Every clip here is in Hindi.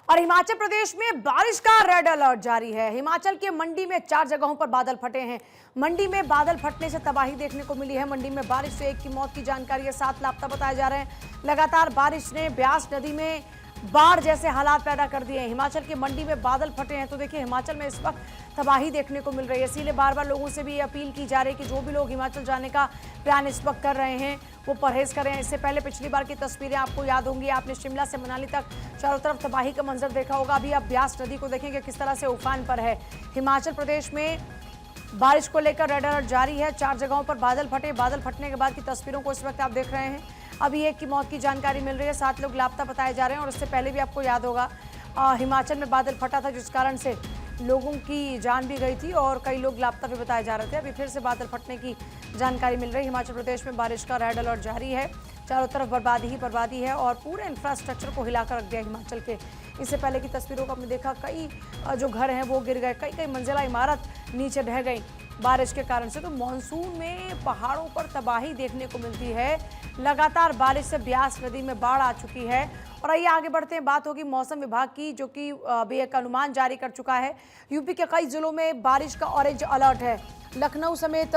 और हिमाचल प्रदेश में बारिश का रेड अलर्ट जारी है। हिमाचल के मंडी में 4 जगहों पर बादल फटे हैं। मंडी में बादल फटने से तबाही देखने को मिली है। मंडी में बारिश से 1 की मौत की जानकारी है, 7 लापता बताए जा रहे हैं। लगातार बारिश ने ब्यास नदी में बाढ़ जैसे हालात पैदा कर दिए हैं। हिमाचल की मंडी में बादल फटे हैं तो देखिए हिमाचल में इस वक्त तबाही देखने को मिल रही है। इसीलिए बार बार लोगों से भी अपील की जा रही है कि जो भी लोग हिमाचल जाने का प्लान इस वक्त कर रहे हैं वो परहेज करें। इससे पहले पिछली बार की तस्वीरें आपको याद होंगी, आपने शिमला से मनाली तक चारों तरफ तबाही का मंजर देखा होगा। अभी आप ब्यास नदी को देखेंगे किस तरह से उफान पर है। हिमाचल प्रदेश में बारिश को लेकर रेड अलर्ट जारी है। 4 जगहों पर बादल फटे। बादल फटने के बाद की तस्वीरों को इस वक्त आप देख रहे हैं। अभी 1 की मौत की जानकारी मिल रही है, 7 लोग लापता बताए जा रहे हैं। और इससे पहले भी आपको याद होगा हिमाचल में बादल फटा था जिस कारण से लोगों की जान भी गई थी और कई लोग लापता भी बताए जा रहे थे। अभी फिर से बादल फटने की जानकारी मिल रही है। हिमाचल प्रदेश में बारिश का रेड अलर्ट जारी है। चारों तरफ बर्बादी ही बर्बादी है और पूरे इंफ्रास्ट्रक्चर को हिलाकर रख दिया हिमाचल के। इससे पहले की तस्वीरों को हमने देखा, कई जो घर हैं वो गिर गए, कई मंजिला इमारत नीचे ढह गई बारिश के कारण से। तो मानसून में पहाड़ों पर तबाही देखने को मिलती है। लगातार बारिश से ब्यास नदी में बाढ़ आ चुकी है। और आइए आगे बढ़ते हैं, बात होगी मौसम विभाग की, जो कि भी एक अनुमान जारी कर चुका है। यूपी के कई जिलों में बारिश का ऑरेंज अलर्ट है। लखनऊ समेत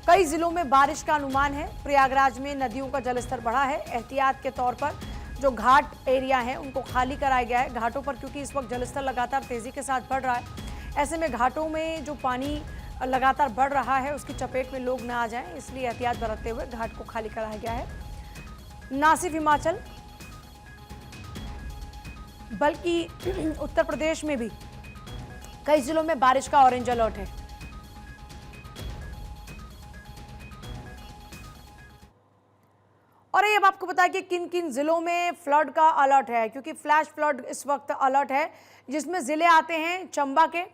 कई जिलों में बारिश का अनुमान है। प्रयागराज में नदियों का जलस्तर बढ़ा है। एहतियात के तौर पर जो घाट एरिया है उनको खाली कराया गया है घाटों पर, क्योंकि इस वक्त जलस्तर लगातार तेजी के साथ बढ़ रहा है। ऐसे में घाटों में जो पानी लगातार बढ़ रहा है उसकी चपेट में लोग न आ जाएं, इसलिए एहतियात बरतते हुए घाट को खाली कराया गया है। ना सिर्फ हिमाचल बल्कि उत्तर प्रदेश में भी कई जिलों में बारिश का ऑरेंज अलर्ट है। और ये अब आपको बताया कि किन किन जिलों में फ्लड का अलर्ट है, क्योंकि फ्लैश फ्लड इस वक्त अलर्ट है, जिसमें जिले आते हैं चंबा के,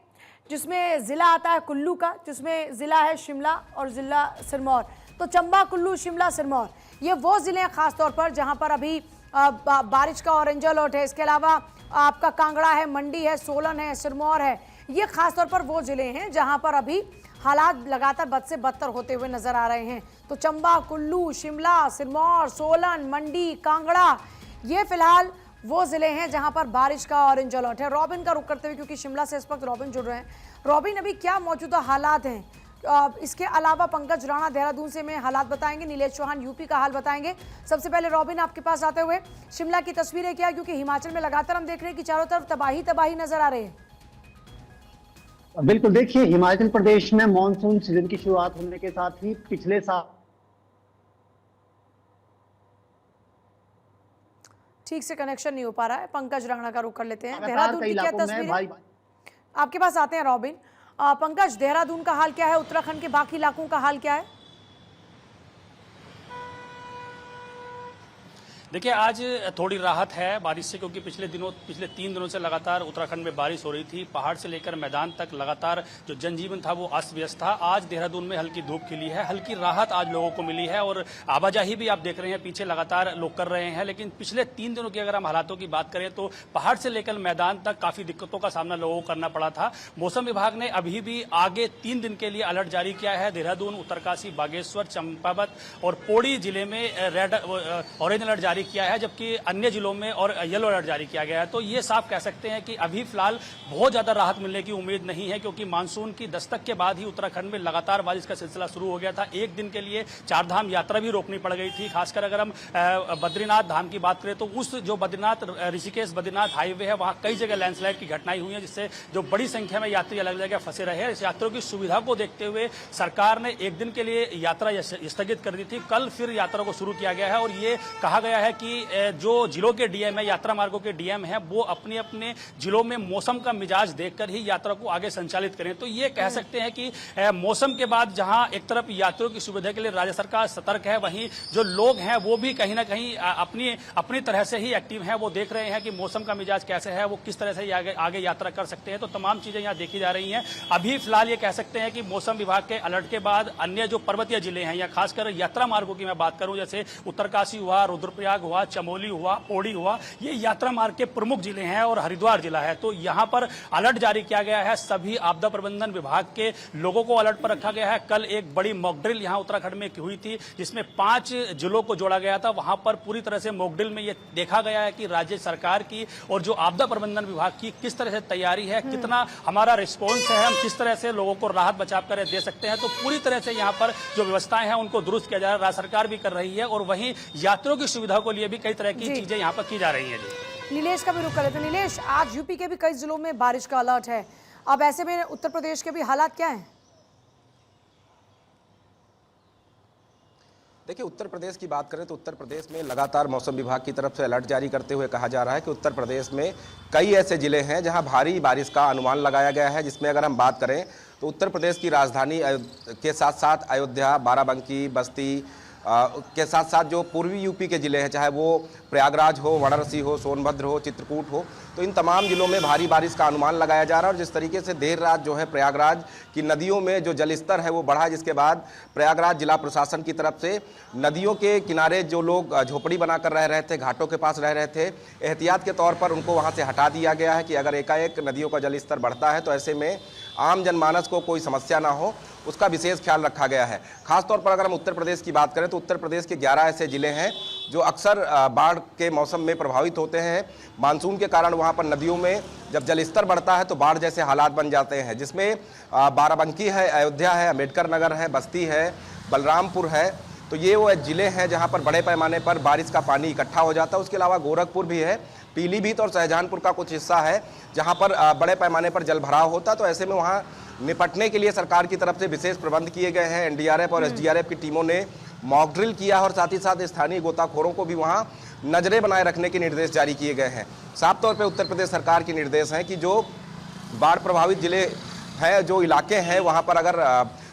जिसमें जिला आता है कुल्लू का, जिसमें जिला है शिमला और जिला सिरमौर। तो चंबा, कुल्लू, शिमला, सिरमौर ये वो जिले हैं खासतौर पर जहां पर अभी बारिश का ऑरेंज अलर्ट है। इसके अलावा आपका कांगड़ा है, मंडी है, सोलन है, सिरमौर है। ये खासतौर पर वो जिले हैं जहां पर अभी हालात लगातार बद से बदतर होते हुए नजर आ रहे हैं। तो चंबा, कुल्लू, शिमला, सिरमौर, सोलन, मंडी, कांगड़ा ये फिलहाल वो जिले हैं जहां पर बारिश का ऑरेंज अलर्ट है। रॉबिन का रुख करते हुए, क्योंकि शिमला से इस वक्त रॉबिन जुड़ रहे हैं। रॉबिन, अभी क्या मौजूदा हालात हैं? इसके अलावा पंकज राणा देहरादून से में हालात बताएंगे, नीलेश चौहान यूपी का हाल बताएंगे। सबसे पहले रॉबिन आपके पास आते हुए शिमला की तस्वीरें क्या, क्योंकि हिमाचल में लगातार हम देख रहे हैं कि चारों तरफ तबाही तबाही नजर आ रही है। बिल्कुल, देखिए हिमाचल प्रदेश में मॉनसून सीजन की शुरुआत होने के साथ ही पिछले साल ठीक से कनेक्शन नहीं हो पा रहा है। पंकज राणा का रुख कर लेते हैं। देहरादून की क्या तस्वीर आपके पास आते हैं रॉबिन। पंकज, देहरादून का हाल क्या है? उत्तराखंड के बाकी इलाकों का हाल क्या है? देखिए, आज थोड़ी राहत है बारिश से, क्योंकि पिछले 3 दिनों से लगातार उत्तराखंड में बारिश हो रही थी। पहाड़ से लेकर मैदान तक लगातार जो जनजीवन था वो अस्त व्यस्त था। आज देहरादून में हल्की धूप खिली है, हल्की राहत आज लोगों को मिली है। और आवाजाही भी आप देख रहे हैं पीछे लगातार लोग कर रहे हैं। लेकिन पिछले 3 दिनों की अगर हम हालातों की बात करें तो पहाड़ से लेकर मैदान तक काफी दिक्कतों का सामना लोगों को करना पड़ा था। मौसम विभाग ने अभी भी आगे 3 दिन के लिए अलर्ट जारी किया है। देहरादून, उत्तरकाशी, बागेश्वर, चंपावत और पौड़ी जिले में ऑरेंज अलर्ट जारी किया है, जबकि अन्य जिलों में और येलो अलर्ट जारी किया गया है। तो ये साफ कह सकते हैं कि अभी फिलहाल बहुत ज्यादा राहत मिलने की उम्मीद नहीं है, क्योंकि मानसून की दस्तक के बाद ही उत्तराखंड में लगातार बारिश का सिलसिला शुरू हो गया था। एक दिन के लिए 4 धाम यात्रा भी रोकनी पड़ गई थी। खासकर अगर हम बद्रीनाथ धाम की बात करें तो उस जो बद्रीनाथ ऋषिकेश बद्रीनाथ हाईवे है वहां कई जगह लैंडस्लाइड की घटनाएं हुई हैं, जिससे जो बड़ी संख्या में यात्री अलग जगह फंसे रहे हैं। इस यात्रियों की सुविधा को देखते हुए सरकार ने एक दिन के लिए यात्रा स्थगित कर दी थी। कल फिर यात्रा को शुरू किया गया है और ये कहा गया है कि जो जिलों के डीएम है, यात्रा मार्गों के डीएम है, वो अपने अपने जिलों में मौसम का मिजाज देखकर ही यात्रा को आगे संचालित करें। तो ये कह सकते हैं कि मौसम के बाद जहां एक तरफ यात्रियों की सुविधा के लिए राज्य सरकार सतर्क है, वहीं जो लोग हैं वो भी कहीं ना कहीं अपनी तरह से ही एक्टिव हैं। वो देख रहे हैं कि मौसम का मिजाज कैसे है, वो किस तरह से आगे यात्रा कर सकते हैं। तो तमाम चीजें यहाँ देखी जा रही हैं। अभी फिलहाल ये कह सकते हैं कि मौसम विभाग के अलर्ट के बाद अन्य जो पर्वतीय जिले हैं या खासकर यात्रा मार्गों की मैं बात करूं, जैसे उत्तरकाशी हुआ, रुद्रप्रयाग संभाग हुआ, चमोली हुआ, पौड़ी हुआ, ये यात्रा मार्ग के प्रमुख जिले हैं और हरिद्वार जिला है। तो यहाँ पर अलर्ट जारी किया गया है। सभी आपदा प्रबंधन विभाग के लोगों को अलर्ट पर रखा गया है। कल एक बड़ी मॉक ड्रिल यहाँ उत्तराखंड में हुई थी, जिसमें 5 जिलों को जोड़ा गया था। वहां पर पूरी तरह से मॉक ड्रिल में यह देखा गया है कि राज्य सरकार की और जो आपदा प्रबंधन विभाग की किस तरह से तैयारी है, कितना हमारा रिस्पॉन्स है, हम किस तरह से लोगों को राहत बचाव कर दे सकते हैं। तो पूरी तरह से यहाँ पर जो व्यवस्थाएं हैं उनको दुरुस्त किया जा रहा है। राज्य सरकार भी कर रही है और वहीं यात्रियों की सुविधा को लिए भी कई तरह की चीजें यहाँ पर की जा रही है। जी नीलेश का भी रुख कर लेते हैं। नीलेश, आज यूपी के भी कई जिलों में बारिश का अलर्ट है, अब ऐसे में उत्तर प्रदेश के भी हालात क्या हैं? देखिए, उत्तर प्रदेश की बात करें तो उत्तर प्रदेश में लगातार मौसम विभाग की तरफ से अलर्ट जारी करते हुए कहा जा रहा है कि उत्तर प्रदेश में कई ऐसे जिले हैं जहां भारी बारिश का अनुमान लगाया गया है। जिसमें अगर हम बात करें तो उत्तर प्रदेश की राजधानी के साथ साथ अयोध्या, बाराबंकी, बस्ती के साथ साथ जो पूर्वी यूपी के ज़िले हैं, चाहे वो प्रयागराज हो, वाराणसी हो, सोनभद्र हो, चित्रकूट हो, तो इन तमाम जिलों में भारी बारिश का अनुमान लगाया जा रहा है। और जिस तरीके से देर रात जो है प्रयागराज की नदियों में जो जलस्तर है वो बढ़ा, जिसके बाद प्रयागराज जिला प्रशासन की तरफ से नदियों के किनारे जो लोग झोपड़ी बनाकर रह रहे थे, घाटों के पास रह रहे थे, एहतियात के तौर पर उनको वहाँ से हटा दिया गया है कि अगर एकाएक नदियों का जलस्तर बढ़ता है तो ऐसे में आम जनमानस को कोई समस्या ना हो, उसका विशेष ख्याल रखा गया है। खासतौर पर अगर हम उत्तर प्रदेश की बात करें तो उत्तर प्रदेश के 11 ऐसे जिले हैं जो अक्सर बाढ़ के मौसम में प्रभावित होते हैं। मानसून के कारण वहां पर नदियों में जब जलस्तर बढ़ता है तो बाढ़ जैसे हालात बन जाते हैं, जिसमें बाराबंकी है, अयोध्या है, अम्बेडकर नगर है, बस्ती है, बलरामपुर है। तो ये वो जिले हैं जहाँ पर बड़े पैमाने पर बारिश का पानी इकट्ठा हो जाता है। उसके अलावा गोरखपुर भी है, पीलीभीत और शाहजहांपुर का कुछ हिस्सा है जहाँ पर बड़े पैमाने पर जल भराव होता है। तो ऐसे में वहाँ निपटने के लिए सरकार की तरफ से विशेष प्रबंध किए गए हैं। एनडीआरएफ और एसडीआरएफ की टीमों ने मॉक ड्रिल किया और साथ ही साथ स्थानीय गोताखोरों को भी वहाँ नजरें बनाए रखने के निर्देश जारी किए गए हैं। साफ तौर पे उत्तर प्रदेश सरकार के निर्देश हैं कि जो बाढ़ प्रभावित जिले हैं, जो इलाके हैं, वहाँ पर अगर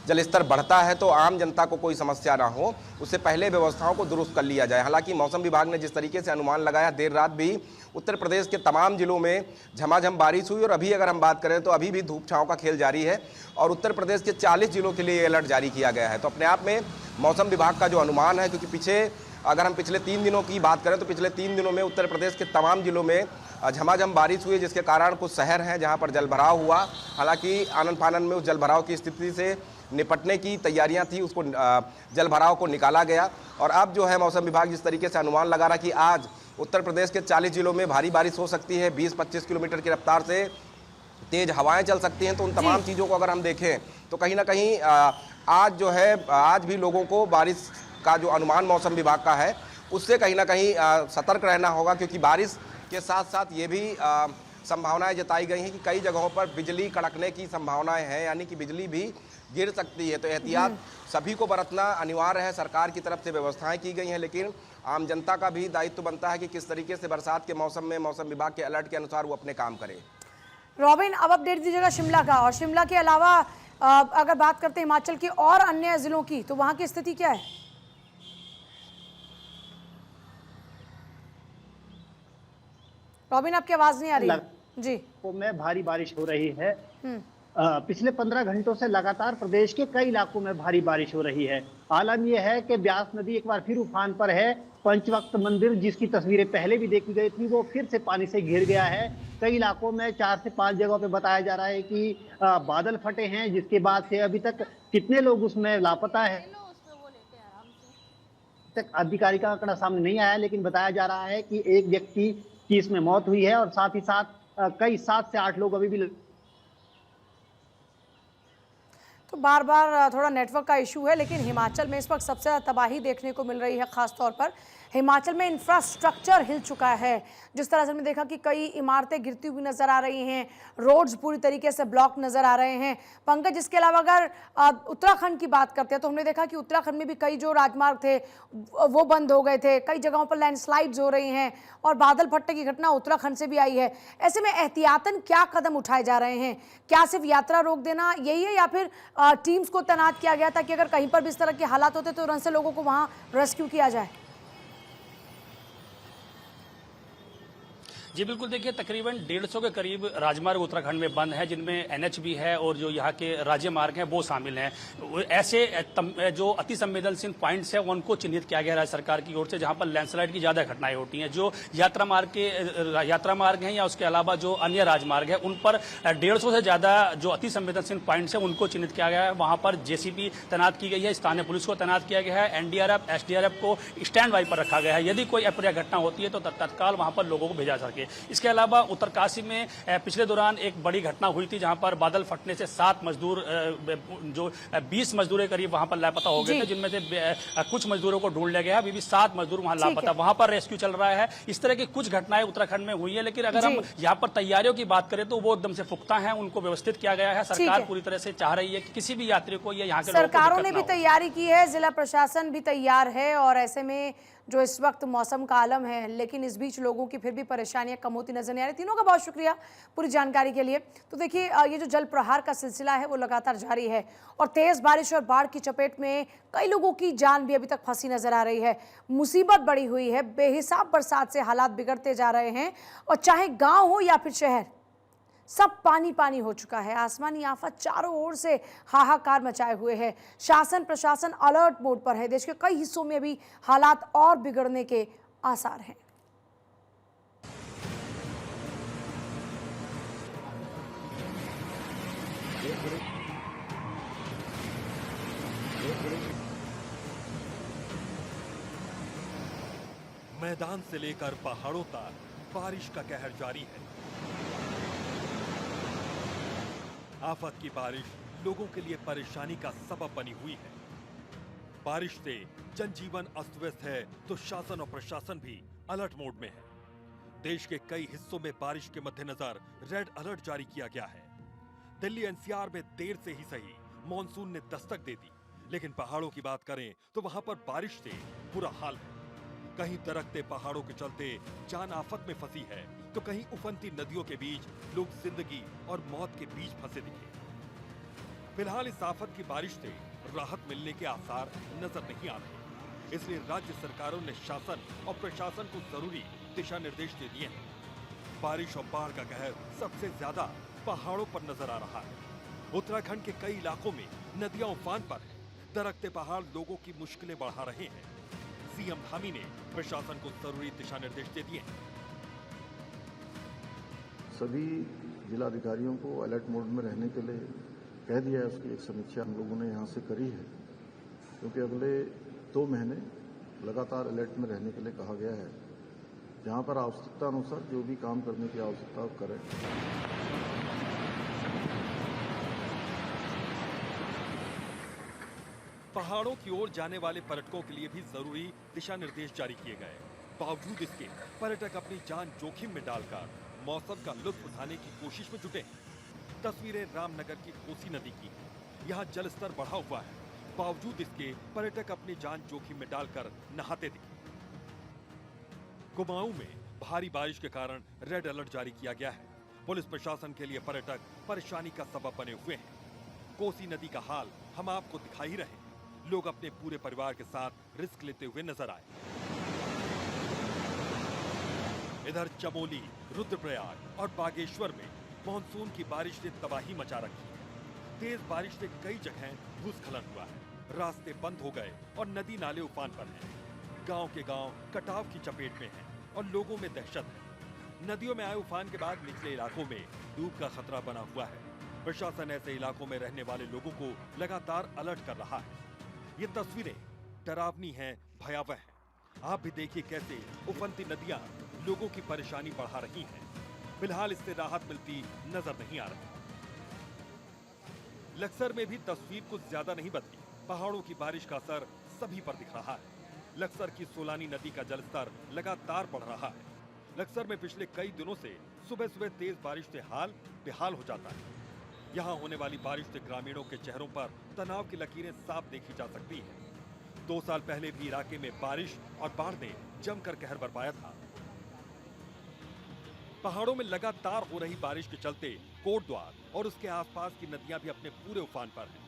जलस्तर बढ़ता है तो आम जनता को कोई समस्या ना हो, उससे पहले व्यवस्थाओं को दुरुस्त कर लिया जाए। हालांकि मौसम विभाग ने जिस तरीके से अनुमान लगाया, देर रात भी उत्तर प्रदेश के तमाम जिलों में झमाझम बारिश हुई और अभी अगर हम बात करें तो अभी भी धूप छांव का खेल जारी है और उत्तर प्रदेश के 40 जिलों के लिए अलर्ट जारी किया गया है। तो अपने आप में मौसम विभाग का जो अनुमान है, क्योंकि अगर हम पिछले 3 दिनों की बात करें तो पिछले 3 दिनों में उत्तर प्रदेश के तमाम जिलों में झमाझम बारिश हुई, जिसके कारण कुछ शहर हैं जहां पर जलभराव हुआ। हालांकि आनन फानन में उस जलभराव की स्थिति से निपटने की तैयारियां थी, उसको जलभराव को निकाला गया। और अब जो है मौसम विभाग जिस तरीके से अनुमान लगा रहा कि आज उत्तर प्रदेश के 40 जिलों में भारी बारिश हो सकती है, 20-25 किलोमीटर की रफ्तार से तेज हवाएं चल सकती हैं। तो उन तमाम चीज़ों को अगर हम देखें तो कहीं ना कहीं आज जो है, आज भी लोगों को बारिश का जो अनुमान मौसम विभाग का है उससे कहीं ना कहीं सतर्क रहना होगा, क्योंकि बारिश के साथ साथ ये भी संभावनाएं जताई गई हैं कि कई जगहों पर बिजली कड़कने की संभावनाएं हैं, यानी कि बिजली भी गिर सकती है। तो एहतियात सभी को बरतना अनिवार्य है। सरकार की तरफ से व्यवस्थाएं की गई हैं, लेकिन आम जनता का भी दायित्व बनता है कि किस तरीके से बरसात के मौसम में मौसम विभाग के अलर्ट के अनुसार वो अपने काम करे। रॉबिन, अब अपडेट दीजिएगा शिमला का, और शिमला के अलावा अगर बात करते हैं हिमाचल की और अन्य जिलों की, तो वहां की स्थिति क्या है? रॉबिन, आपकी आवाज नहीं आ रही जी। तो में भारी बारिश हो रही है। पिछले 15 घंटों से लगातार प्रदेश के कई इलाकों में भारी बारिश हो रही है। आलम यह है कि ब्यास नदी एक बार फिर उफान पर है। पंचवक्त मंदिर, जिसकी तस्वीरें पहले भी देखी गई थी, वो फिर से पानी से घिर गया है। कई इलाकों में 4 से 5 जगहों पे बताया जा रहा है कि बादल फटे हैं, जिसके बाद से अभी तक कितने लोग उसमें लापता है तक आधिकारिक आंकड़ा सामने नहीं आया, लेकिन बताया जा रहा है कि एक व्यक्ति की इसमें मौत हुई है और साथ ही साथ कई 7 से 8 लोग अभी भी। तो बार बार थोड़ा नेटवर्क का इशू है, लेकिन हिमाचल में इस वक्त सबसे ज़्यादा तबाही देखने को मिल रही है। खासतौर पर हिमाचल में इंफ्रास्ट्रक्चर हिल चुका है। जिस तरह से हमने देखा कि कई इमारतें गिरती हुई नजर आ रही हैं, रोड्स पूरी तरीके से ब्लॉक नजर आ रहे हैं। पंकज, इसके अलावा अगर उत्तराखंड की बात करते हैं तो हमने देखा कि उत्तराखंड में भी कई जो राजमार्ग थे वो बंद हो गए थे, कई जगहों पर लैंडस्लाइड्स हो रही हैं और बादल फटने की घटना उत्तराखंड से भी आई है। ऐसे में एहतियातन क्या कदम उठाए जा रहे हैं? क्या सिर्फ यात्रा रोक देना यही है, या फिर टीम्स को तैनात किया गया ताकि अगर कहीं पर भी इस तरह के हालात होते तो तुरंत से लोगों को वहां रेस्क्यू किया जाए? जी बिल्कुल, देखिए तकरीबन 150 के करीब राजमार्ग उत्तराखंड में बंद है, जिनमें एनएच भी है और जो यहाँ के राज्य मार्ग हैं वो शामिल हैं। ऐसे जो अति संवेदनशील पॉइंट्स हैं उनको चिन्हित किया गया है सरकार की ओर से, जहाँ पर लैंडस्लाइड की ज्यादा घटनाएं होती हैं। जो यात्रा मार्ग हैं या उसके अलावा जो अन्य राजमार्ग है उन पर 150 से ज्यादा जो अति संवेदनशील पॉइंट्स हैं उनको चिन्हित किया गया है। वहां पर जेसीबी तैनात की गई है, स्थानीय पुलिस को तैनात किया गया है, एनडीआरएफ एसडीआरएफ को स्टैंड बाई पर रखा गया है। यदि कोई अप्रिय घटना होती है तो तत्काल वहां पर लोगों को भेजा सके। इसके अलावा उत्तरकाशी में पिछले दौरान एक बड़ी घटना हुई थी, जहां पर बादल फटने से 7 मजदूर जो 20 मजदूर करीब वहां पर लापता हो गए थे, जिनमें से कुछ मजदूरों को ढूंढ लिया गया। अभी भी 7 मजदूर वहां लापता, वहां पर रेस्क्यू चल रहा है। इस तरह की कुछ घटनाएं उत्तराखंड में हुई है, लेकिन अगर हम यहाँ पर तैयारियों की बात करें तो वो एकदम से पुख्ता है, उनको व्यवस्थित किया गया है। सरकार पूरी तरह से चाह रही है कि किसी भी यात्री को या यहाँ के सरकारों ने भी तैयारी की है, जिला प्रशासन भी तैयार है, और ऐसे में जो इस वक्त मौसम का आलम है, लेकिन इस बीच लोगों की फिर भी परेशानियां कम होती नजर नहीं आ रही। तीनों का बहुत शुक्रिया पूरी जानकारी के लिए। तो देखिए, ये जो जल प्रहार का सिलसिला है वो लगातार जारी है और तेज बारिश और बाढ़ की चपेट में कई लोगों की जान भी अभी तक फंसी नजर आ रही है। मुसीबत बढ़ी हुई है, बेहिसाब बरसात से हालात बिगड़ते जा रहे हैं और चाहे गांव हो या फिर शहर, सब पानी पानी हो चुका है। आसमानी आफत चारों ओर से हाहाकार मचाए हुए है। शासन प्रशासन अलर्ट मोड पर है। देश के कई हिस्सों में भी हालात और बिगड़ने के आसार हैं। मैदान से लेकर पहाड़ों तक बारिश का कहर जारी है। आफत की बारिश लोगों के लिए परेशानी का सबब बनी हुई है। बारिश से जनजीवन अस्त व्यस्त है तो शासन और प्रशासन भी अलर्ट मोड में है। देश के कई हिस्सों में बारिश के मद्देनजर रेड अलर्ट जारी किया गया है। दिल्ली एनसीआर में देर से ही सही मॉनसून ने दस्तक दे दी, लेकिन पहाड़ों की बात करें तो वहां पर बारिश से बुरा हाल है। कहीं दरकते पहाड़ों के चलते जान आफत में फंसी है, तो कहीं उफनती नदियों के बीच लोग जिंदगी और मौत के बीच फंसे दिखे। फिलहाल इस आफत की बारिश से राहत मिलने के आसार नजर नहीं आ रहे, इसलिए राज्य सरकारों ने शासन और प्रशासन को जरूरी दिशा निर्देश दे दिए हैं। बारिश और बाढ़ का कहर सबसे ज्यादा पहाड़ों पर नजर आ रहा है। उत्तराखंड के कई इलाकों में नदियां उफान पर हैं। दरकते पहाड़ लोगों की मुश्किलें बढ़ा रहे हैं। सीएम धामी ने प्रशासन को जरूरी दिशा निर्देश दे दिए हैं। सभी जिलाधिकारियों को अलर्ट मोड में रहने के लिए कह दिया है। उसकी एक समीक्षा हम लोगों ने यहाँ से करी है, क्योंकि अगले 2 महीने लगातार अलर्ट में रहने के लिए कहा गया है। जहाँ पर आवश्यकता अनुसार जो भी काम करने की आवश्यकता हो करें। पहाड़ों की ओर जाने वाले पर्यटकों के लिए भी जरूरी दिशा निर्देश जारी किए गए। बावजूद इसके पर्यटक अपनी जान जोखिम में डालकर मौसम का लुत्फ उठाने की कोशिश में जुटे हैं। तस्वीरें रामनगर की कोसी नदी की हैं। यहाँ जल स्तर बढ़ा हुआ है, बावजूद इसके पर्यटक अपनी जान जोखिम में डालकर नहाते दिखे। कुमाऊं में भारी बारिश के कारण रेड अलर्ट जारी किया गया है। पुलिस प्रशासन के लिए पर्यटक परेशानी का सबब बने हुए हैं। कोसी नदी का हाल हम आपको दिखा ही रहे। लोग अपने पूरे परिवार के साथ रिस्क लेते हुए नजर आए। इधर चमोली, रुद्रप्रयाग और बागेश्वर में मानसून की बारिश ने तबाही मचा रखी है। तेज बारिश से कई जगह भूस्खलन हुआ है, रास्ते बंद हो गए और नदी नाले उफान पर हैं। गांव के गांव कटाव की चपेट में हैं और लोगों में दहशत है। नदियों में आए उफान के बाद निचले इलाकों में डूब का खतरा बना हुआ है। प्रशासन ऐसे इलाकों में रहने वाले लोगों को लगातार अलर्ट कर रहा है। ये तस्वीरें डरावनी हैं, भयावह हैं। आप भी देखिए कैसे उफनती नदियां लोगों की परेशानी बढ़ा रही हैं। फिलहाल इससे राहत मिलती नजर नहीं आ रही। लक्सर में भी तस्वीर कुछ ज्यादा नहीं बदली। पहाड़ों की बारिश का असर सभी पर दिख रहा है। लक्सर की सोलानी नदी का जलस्तर लगातार बढ़ रहा है। लक्सर में पिछले कई दिनों से सुबह सुबह तेज बारिश से हाल बेहाल हो जाता है। यहाँ होने वाली बारिश से ग्रामीणों के चेहरों पर तनाव की लकीरें साफ देखी जा सकती हैं। 2 साल पहले भी इलाके में बारिश और बाढ़ ने जमकर कहर बरपाया था। पहाड़ों में लगातार हो रही बारिश के चलते कोटद्वार और उसके आसपास की नदियां भी अपने पूरे उफान पर हैं।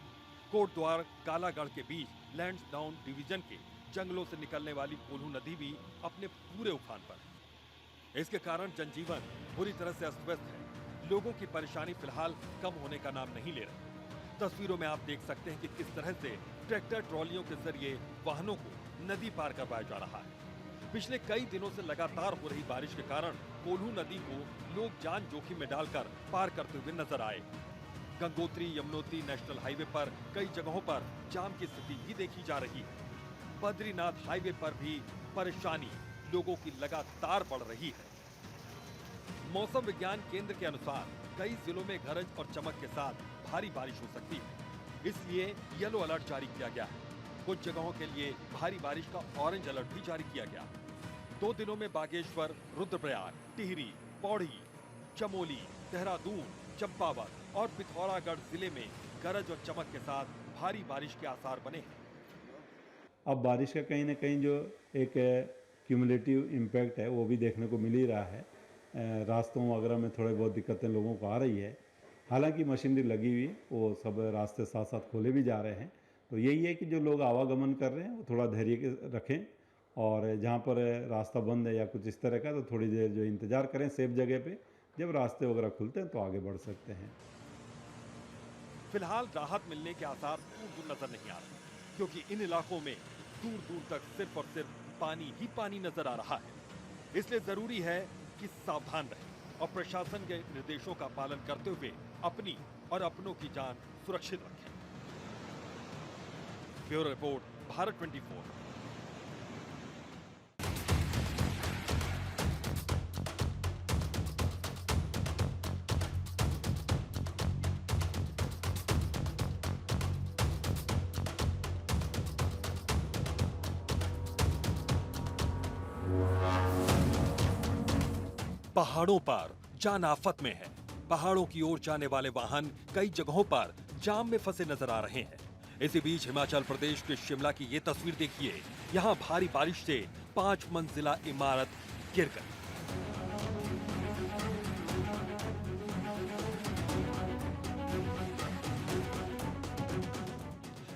कोटद्वार कालागढ़ के बीच लैंसडाउन डिवीजन के जंगलों से निकलने वाली पोलू नदी भी अपने पूरे उफान पर है। इसके कारण जनजीवन बुरी तरह से अस्त व्यस्त है। लोगों की परेशानी फिलहाल कम होने का नाम नहीं ले रही। तस्वीरों में आप देख सकते हैं कि किस तरह से ट्रैक्टर ट्रॉलियों के जरिए वाहनों को नदी पार करवाया जा रहा है। पिछले कई दिनों से लगातार हो रही बारिश के कारण कोल्हू नदी को लोग जान जोखिम में डालकर पार करते हुए नजर आए। गंगोत्री यमुनोत्री नेशनल हाईवे पर कई जगहों पर जाम की स्थिति भी देखी जा रही है। बद्रीनाथ हाईवे पर भी परेशानी लोगों की लगातार बढ़ रही है। मौसम विज्ञान केंद्र के अनुसार कई जिलों में गरज और चमक के साथ भारी बारिश हो सकती है, इसलिए येलो अलर्ट जारी किया गया है। कुछ जगहों के लिए भारी बारिश का ऑरेंज अलर्ट भी जारी किया गया। 2 दिनों में बागेश्वर, रुद्रप्रयाग, टिहरी, पौड़ी, चमोली, देहरादून, चंपावत और पिथौरागढ़ जिले में गरज और चमक के साथ भारी बारिश के आसार बने हैं। अब बारिश का कहीं ना कहीं जो एक क्यूमुलेटिव इम्पैक्ट है वो भी देखने को मिल ही रहा है। रास्तों वगैरह में थोड़े बहुत दिक्कतें लोगों को आ रही है। हालांकि मशीनरी लगी हुई, वो सब रास्ते साथ साथ खोले भी जा रहे हैं। तो यही है कि जो लोग आवागमन कर रहे हैं वो थोड़ा धैर्य रखें, और जहाँ पर रास्ता बंद है या कुछ इस तरह का तो थोड़ी देर जो इंतज़ार करें सेफ जगह पे। जब रास्ते वगैरह खुलते हैं तो आगे बढ़ सकते हैं। फिलहाल राहत मिलने के आसार दूर दूर नजर नहीं आ रहे, क्योंकि इन इलाकों में दूर दूर तक सिर्फ और सिर्फ पानी ही पानी नजर आ रहा है। इसलिए जरूरी है कि सावधान रहें और प्रशासन के निर्देशों का पालन करते हुए अपनी और अपनों की जान सुरक्षित रखें। Bureau report, Bharat 24। पहाड़ों पर जान आफत में है। पहाड़ों की ओर जाने वाले वाहन कई जगहों पर जाम में फंसे नजर आ रहे हैं। इसी बीच हिमाचल प्रदेश के शिमला की ये तस्वीर देखिए। यहाँ भारी बारिश से 5 मंजिला इमारत गिर गई।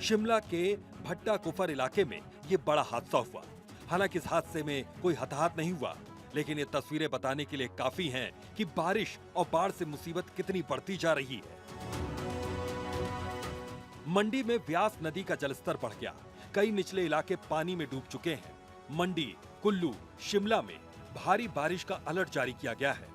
शिमला के भट्टा कुफर इलाके में ये बड़ा हादसा हुआ। हालांकि इस हादसे में कोई हताहत नहीं हुआ, लेकिन ये तस्वीरें बताने के लिए काफी हैं कि बारिश और बाढ़ से मुसीबत कितनी बढ़ती जा रही है। मंडी में व्यास नदी का जलस्तर बढ़ गया। कई निचले इलाके पानी में डूब चुके हैं। मंडी, कुल्लू, शिमला में भारी बारिश का अलर्ट जारी किया गया है।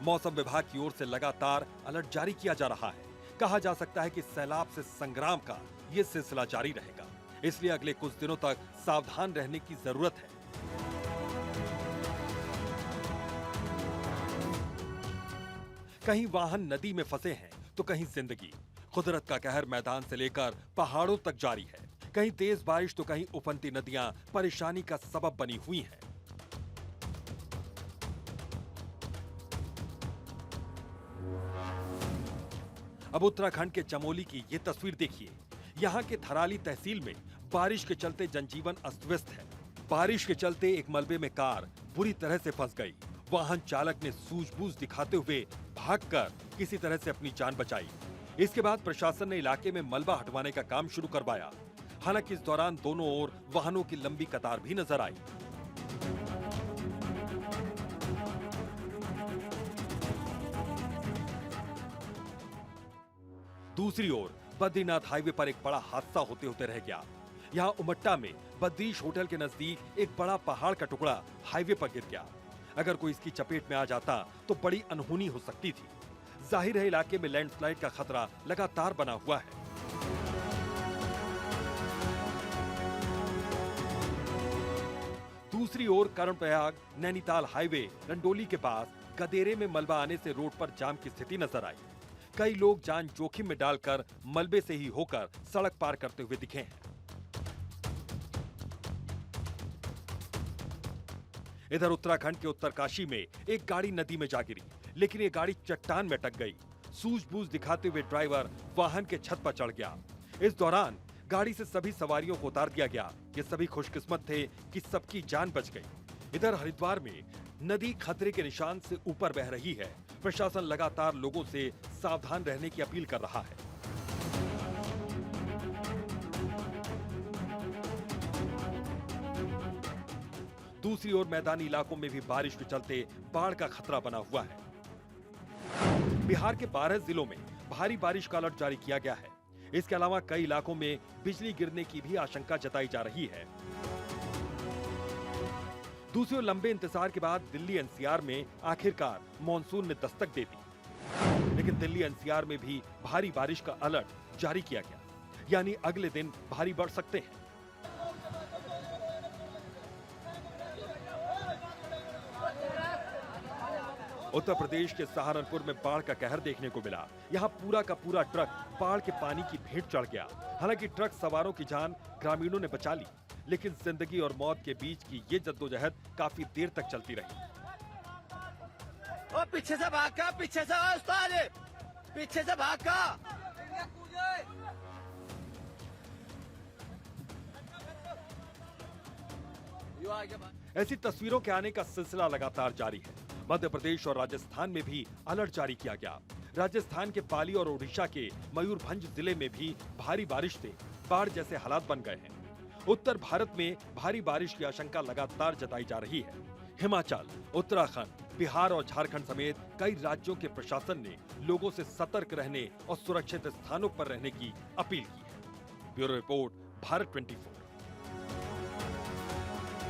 मौसम विभाग की ओर से लगातार अलर्ट जारी किया जा रहा है। कहा जा सकता है कि सैलाब से संग्राम का ये सिलसिला जारी रहेगा, इसलिए अगले कुछ दिनों तक सावधान रहने की जरूरत है। कहीं वाहन नदी में फंसे हैं तो कहीं जिंदगी। कुदरत का कहर मैदान से लेकर पहाड़ों तक जारी है। कहीं तेज बारिश तो कहीं उफनती नदियां परेशानी का सबब बनी हुई हैं। अब उत्तराखंड के चमोली की ये तस्वीर देखिए। यहाँ के थराली तहसील में बारिश के चलते जनजीवन अस्त व्यस्त है। बारिश के चलते एक मलबे में कार बुरी तरह से फंस गई। वाहन चालक ने सूझबूझ दिखाते हुए भागकर किसी तरह से अपनी जान बचाई। इसके बाद प्रशासन ने इलाके में मलबा हटवाने का काम शुरू करवाया। हालांकि इस दौरान दोनों ओर वाहनों की लंबी कतार भी नजर आई। दूसरी ओर बद्रीनाथ हाईवे पर एक बड़ा हादसा होते होते रह गया। यहाँ उमट्टा में बद्रीश होटल के नजदीक एक बड़ा पहाड़ का टुकड़ा हाईवे पर गिर गया। अगर कोई इसकी चपेट में आ जाता तो बड़ी अनहोनी हो सकती थी। जाहिर है इलाके में लैंडस्लाइड का खतरा लगातार बना हुआ है। दूसरी ओर कर्णप्रयाग नैनीताल हाईवे रंडोली के पास गदेरे में मलबा आने से रोड पर जाम की स्थिति नजर आई। कई लोग जान जोखिम में डालकर मलबे से ही होकर सड़क पार करते हुए दिखे हैं। इधर उत्तराखंड के उत्तरकाशी में एक गाड़ी नदी में जा गिरी, लेकिन ये गाड़ी चट्टान में अटक गई। सूझबूझ दिखाते हुए ड्राइवर वाहन के छत पर चढ़ गया। इस दौरान गाड़ी से सभी सवारियों को उतार दिया गया। ये सभी खुशकिस्मत थे कि सबकी जान बच गई। इधर हरिद्वार में नदी खतरे के निशान से ऊपर बह रही है। प्रशासन लगातार लोगों से सावधान रहने की अपील कर रहा है। दूसरी ओर मैदानी इलाकों में भी बारिश के चलते बाढ़ का खतरा बना हुआ है। बिहार के 12 जिलों में भारी बारिश का अलर्ट जारी किया गया है। इसके अलावा कई इलाकों में बिजली गिरने की भी आशंका जताई जा रही है। दूसरी ओर लंबे इंतजार के बाद दिल्ली एनसीआर में आखिरकार मॉनसून ने दस्तक दे दी, लेकिन दिल्ली एनसीआर में भी भारी बारिश का अलर्ट जारी किया गया, यानी अगले दिन भारी बढ़ सकते हैं। उत्तर प्रदेश के सहारनपुर में बाढ़ का कहर देखने को मिला। यहाँ पूरा का पूरा ट्रक बाढ़ के पानी की भेंट चढ़ गया। हालांकि ट्रक सवारों की जान ग्रामीणों ने बचा ली, लेकिन जिंदगी और मौत के बीच की ये जद्दोजहद काफी देर तक चलती रही। ओ पीछे से भागा, पीछे से उस्ताद, पीछे से भागा। ऐसी तस्वीरों के आने का सिलसिला लगातार जारी है। मध्य प्रदेश और राजस्थान में भी अलर्ट जारी किया गया। राजस्थान के पाली और ओडिशा के मयूरभंज जिले में भी भारी बारिश से बाढ़ जैसे हालात बन गए हैं। उत्तर भारत में भारी बारिश की आशंका लगातार जताई जा रही है। हिमाचल, उत्तराखंड, बिहार और झारखंड समेत कई राज्यों के प्रशासन ने लोगों से सतर्क रहने और सुरक्षित स्थानों पर रहने की अपील की है। Bureau report, Bharat 24।